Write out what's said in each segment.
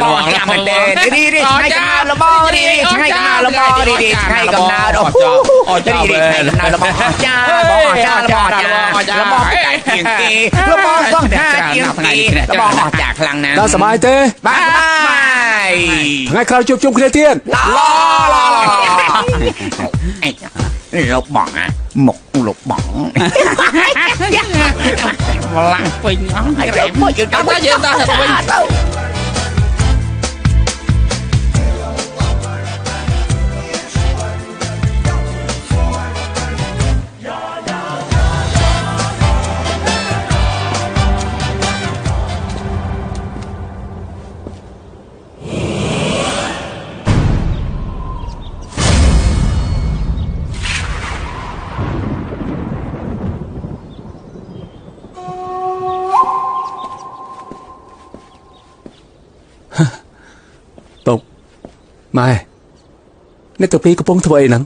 បងចាំមែនទេនេះថ្ងៃកំណើតរបស់នេះថ្ងៃកំណើតរបស់នេះថ្ងៃកំណើតអូចាំរបស់អាចារ្យរបស់អាចារ្យរបស់ជាងគេរបស់សង្ឃាជាងគេរបស់អាចារ្យខ្លាំងណាស់ដល់សบายទេបាយថ្ងៃក្រោយជួបជុំគ្នាទៀតលោកបងមុខលោកបងម្លាំងពេញអស់ហើយមកយើងទៅយើងទៅពុកម៉ែអ្នកទៅពីកំពុងធ្វើអីហ្នឹង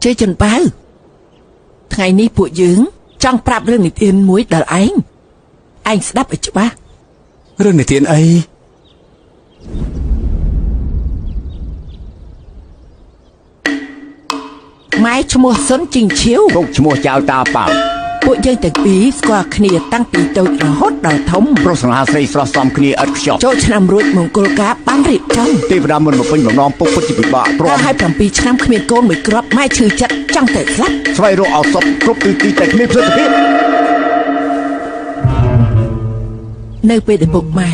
ជ័យចន្ទបើថ្ងៃនេះពួកយើងចង់ប្រាប់រឿងនិទានមួយដល់ឯងស្ដាប់ឲ្យច្បាស់រឿងនិទានអីម៉ែឈ្មោះសុនជីងឈៀវពុកឈ្មោះចៅតាប៉ៅពួកយើងទាំងពីរស្គាល់គ្នាតាំងពីតូចរហូតដល់ធំប្រុសស្នាស្រីស្រស់ស្អំគ្នាឥតខ្ចប់ចូលឆ្នាំរួចមង្គលការបានរៀបចំទេវតាមុនមកពេញបំណងពុកពិតជាពិបាកទ្រាំហើយ7ឆ្នាំគ្មានកូនមួយគ្រាប់ម៉ែឈឺចិត្តចង់តែស្លាប់ស្វែងរកឱសថគ្រប់ទិសទីតែគ្មានប្រសិទ្ធភាពនៅពេលដែលពុកម៉ែ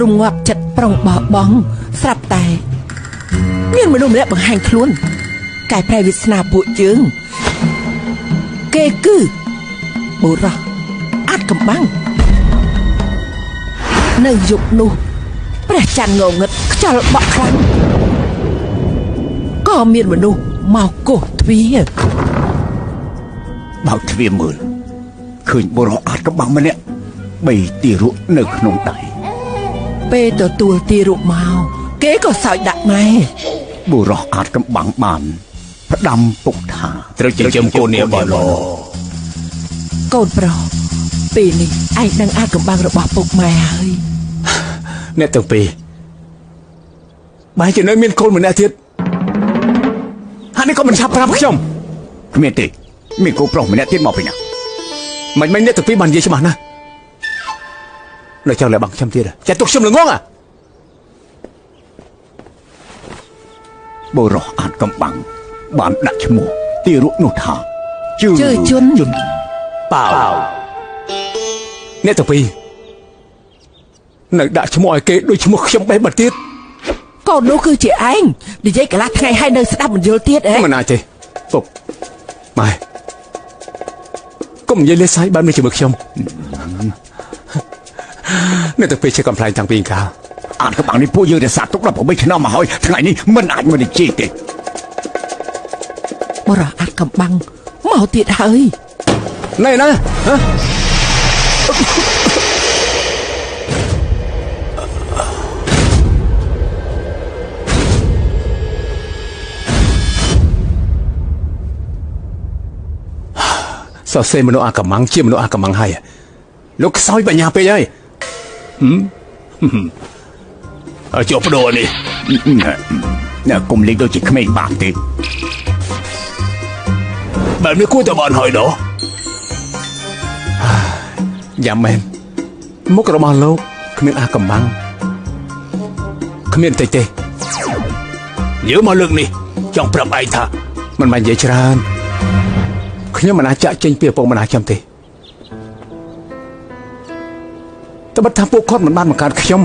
រងាប់ចិត្តប្រុងបោះបង់ស្រាប់តែមានមនុស្សម្នាក់បង្ហាញខ្លួនកែប្រែវាសនាពួកយើងគេគឺបុរសអាចកំបាំងនៅយប់នោះព្រះច័ន្ទងងឹតខ្យល់បក់ខ្លាំងក៏មានមនុស្សមកកោសទ្វារបើកទ្វារមើលឃើញបុរសអាចកំបាំងម្នាក់បីទារក់នៅក្នុងដៃពេលទទួលទារក់មកគេក៏សើចដាក់ម៉ែបុរសអាចកំបាំងបានផ្ដាំពុកថាត្រូវចិញ្ចឹមកូននេះបើល្អកូនប្រុសពេលនេះឯងនឹងអាចកំបាំងរបស់ពុកម៉ែហើយអ្នកទាំងពីរបែរជានៅមានកូនម្នាក់ទៀតហើយនេះក៏មិនឆាប់ប្រាប់ខ្ញុំគ្មានទេមានកូនប្រុសម្នាក់ទៀតមកពីណាមិនអ្នកទាំងពីរបាននិយាយច្បាស់ណាស់នៅចង់លះបាំងខ្ញុំទៀតចាទុកខ្ញុំល្ងងបុរសអាចកំបាំងបានដាក់ឈ្មោះទារកនោះថាជឿជន់ប៉ាវអ្នកទាំងពីរនៅដាក់ឈ្មោះឲ្យគេដូចឈ្មោះខ្ញុំបេះបាត់ទៀតកូននោះគឺជាឯងនិយាយកន្លះថ្ងៃហើយនៅស្ដាប់មិនយល់ទៀតមិនអាចទេពុកម៉ែកុំនិយាយលេសហើយបានមានជាមួយខ្ញុំអ្នកទាំងពីរជាកំ pl ែងតាំងពីកាលអានកំបាំងនេះពួកយើងរក្សាទុក18ឆ្នាំមកហើយថ្ងៃនេះមិនអាចមកនិយាយទេបរោះអាចកំបាំងមកទៀតហើយណែណាហ៎សរសេរមនុស្សអាកំបាំងជាមនុស្សអាកំបាំងហើយលោកខ្សោយបញ្ញាពេកហើយជាប់បដូរនេះកុំលេងដូចជាក្មេងបានទេបែបនេះគួរតែបានហើយដោះយ៉ាងមែនមុខរបស់លោកគ្មានអាកំបាំងគ្មានតិចទេយើងមកលើកនេះចង់ប្រាប់ឯងថាមិនបាននិយាយច្រើនខ្ញុំមិនអាចចាក់ចេញពីឪពុកម្ដាយខ្ញុំទេតែបើថាពួកគាត់មិនបានបង្កើតខ្ញុំ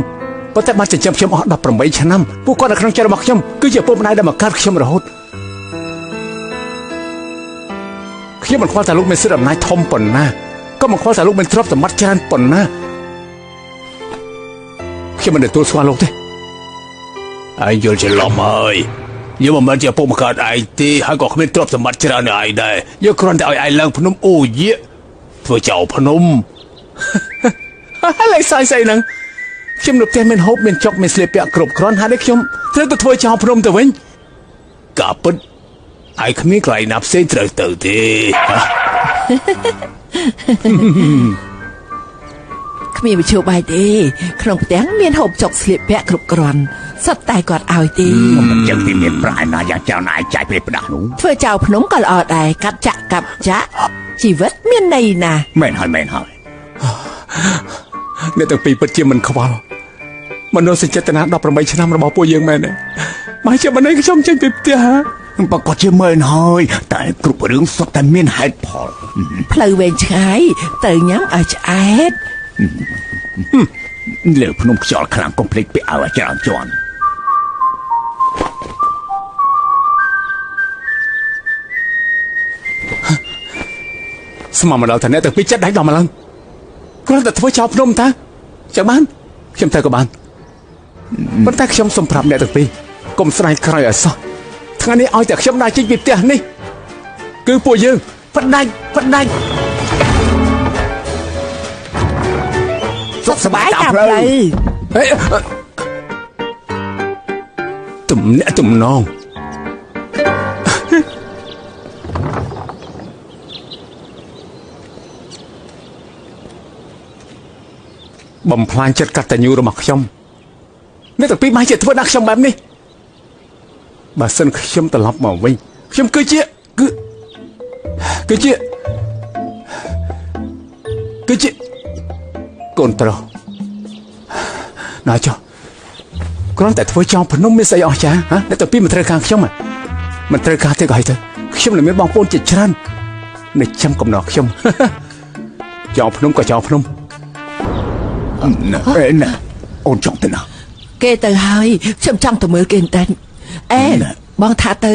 ប៉ុន្តែបានចិញ្ចឹមខ្ញុំអស់18ឆ្នាំពួកគាត់នៅក្នុងចិត្តរបស់ខ្ញុំគឺជាឪពុកម្ដាយដែលបង្កើតខ្ញុំរហូតខ្ញុំមិនខ្វល់តែលោកមានសិទ្ធិអំណាចធំប៉ុណ្ណាក៏មិនខ្វល់តែលោកមានទ្រព្យសម្បត្តិច្រើនប៉ុណ្ណាខ្ញុំមិនទទួលស្គាល់លោកទេឯងយល់ច្រឡំហើយយើងមិនមែនជាឪពុកបង្កើតឯងទេហើយក៏គ្មានទ្រព្យសម្បត្តិច្រើនឯងដែរយើងគ្រាន់តែឲ្យឯងឡើងភ្នំអូយៈធ្វើចៅភ្នំហើយស្អីហ្នឹងខ្ញុំនៅផ្ទះមានហូបមានចុកមានស្លៀកពាក់គ្រប់គ្រាន់ហើយខ្ញុំត្រូវទៅធ្វើចៅភ្នំទៅវិញកាពិតឯងគ្មានកន្លែងណាផ្សេងត្រូវទៅទេ គ្មានវិជ្ជាបាយទេក្នុងផ្ទះមានហូបចុកស្លៀកពាក់គ្រប់គ្រាន់សុទ្ធតែគាត់ឲ្យទេ មិនចឹងទីមានប្រាក់ណាយ៉ាងច្រើនណាស់ចាយពេលផ្ដាស់នោះ ធ្វើចៅភ្នំក៏ល្អដែរកាត់ចាក់កាប់ចាក់ជីវិតមានន័យណាស់ មែនហើយ អ្នកទាំងពីរពិតជាមិនខ្វល់មនោសញ្ចេតនា18ឆ្នាំរបស់ពួកយើងមែនទេមកជាមិនឲ្យខ្ញុំចេញពីផ្ទះ ប្រកាសជាមែនហើយតែគ្រប់រឿងសុទ្ធតែមានហេតុផល ផ្លូវវែងឆ្ងាយទៅញ៉ាំឲ្យឆ្អែត លើភ្នំខ្យល់ខ្លាំងកុំភ្លេចពាក់ឲ្យច្រើនជាន់ ស្មានមកដល់ថាអ្នកទាំងពីរចិត្តដៃដល់ម្លឹងគ្រាន់តែធ្វើចោលភ្នំតាចឹងបានខ្ញុំទៅក៏បានប៉ុន្តែខ្ញុំសូមប្រាប់អ្នកទាំងពីរកុំស្រែកក្រោយឲ្យសោះថ្ងៃនេះឲ្យតែខ្ញុំដើរចេញពីផ្ទះនេះគឺពួកយើងផ្ដាច់សុខសប្បាយតាមផ្លូវទំនាក់ទំនងបំផ្លាញចិត្តកតញ្ញូរបស់ខ្ញុំអ្នកទាំងពីរបានជាធ្វើដាក់ខ្ញុំបែបនេះបើសិនខ្ញុំត្រឡប់មកវិញខ្ញុំគឺជាកូនប្រុសណាចុះគ្រាន់តែធ្វើចោលភ្នំមានស្អីអស្ចារ្យហ៎អ្នកទាំងពីរមិនត្រូវការខ្ញុំមិនត្រូវការទេក៏ហើយទៅខ្ញុំនឹងមានបងប្អូនជាច្រើននៅចាំកំណត់ខ្ញុំចោលភ្នំក៏ចោលភ្នំ ណែអូនចង់ទៅណា គេទៅហើយខ្ញុំចង់ទៅមើលគេបន្តិចអេបងថាទៅ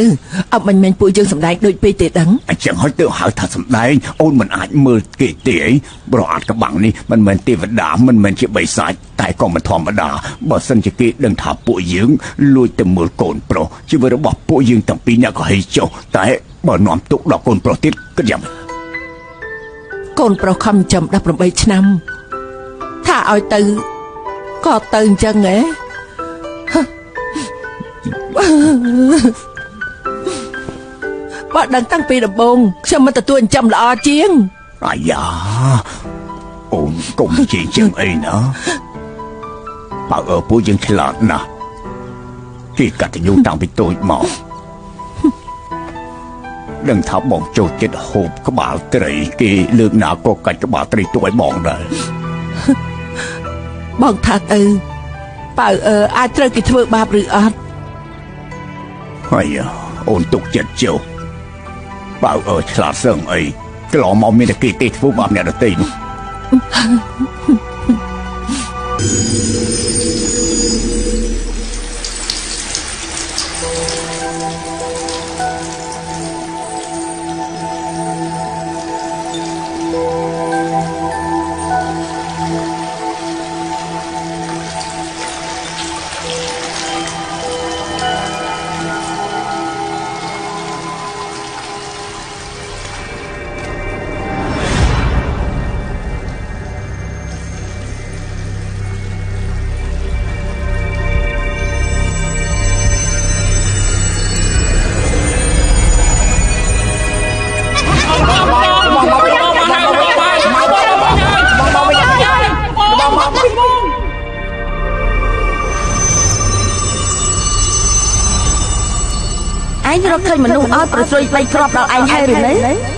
អត់មិនពួកយើងសម្ដែងដូចពេកទេដឹង អញ្ចឹងហើយទៅហៅថាសម្ដែងអូនមិនអាចមើលគេទេអីប្រអត់កបាំងនេះមិនមែនទេវតាមិនមែនជាបិសាចតែក៏មិនធម្មតាបើសិនជាគេដឹងថាពួកយើងលួចទៅមើលកូនប្រុសជីវិតរបស់ពួកយើងទាំងពីរអ្នកក៏ហីចុះតែបើនាំទុកដល់កូនប្រុសទៀតគិតយ៉ាងម៉េច កូនប្រុសខំចាំ18ឆ្នាំថាឲ្យទៅក៏ទៅអញ្ចឹងហ៎បើដឹងតាំងពីដំបូងខ្ញុំមិនទទួលចិញ្ចឹមល្អជាង អាយ៉ាអូនកុំជិះចឹងអីណាបើពួកយើងឆ្លាតណាស់គេកតញ្ញូតាំងពីតូចមកដឹងថាបងចូលចិត្តហូបក្បាលត្រីគេលើកណាក៏កាច់ក្បាលត្រីទុកឲ្យបងដែរ បងថាទៅបើអាចត្រូវគេធ្វើបាបឬអត់ ហើយអូនទុកចិត្តចុះបើឆ្លាតសឹងអីក្លោមកមានតែគេទេធ្វើបាបអ្នកដទៃនោះ ឯងរកឃើញមនុស្សអត់ប្រស្រ័យបីគ្រាប់ដល់ឯងហើយឬនៅ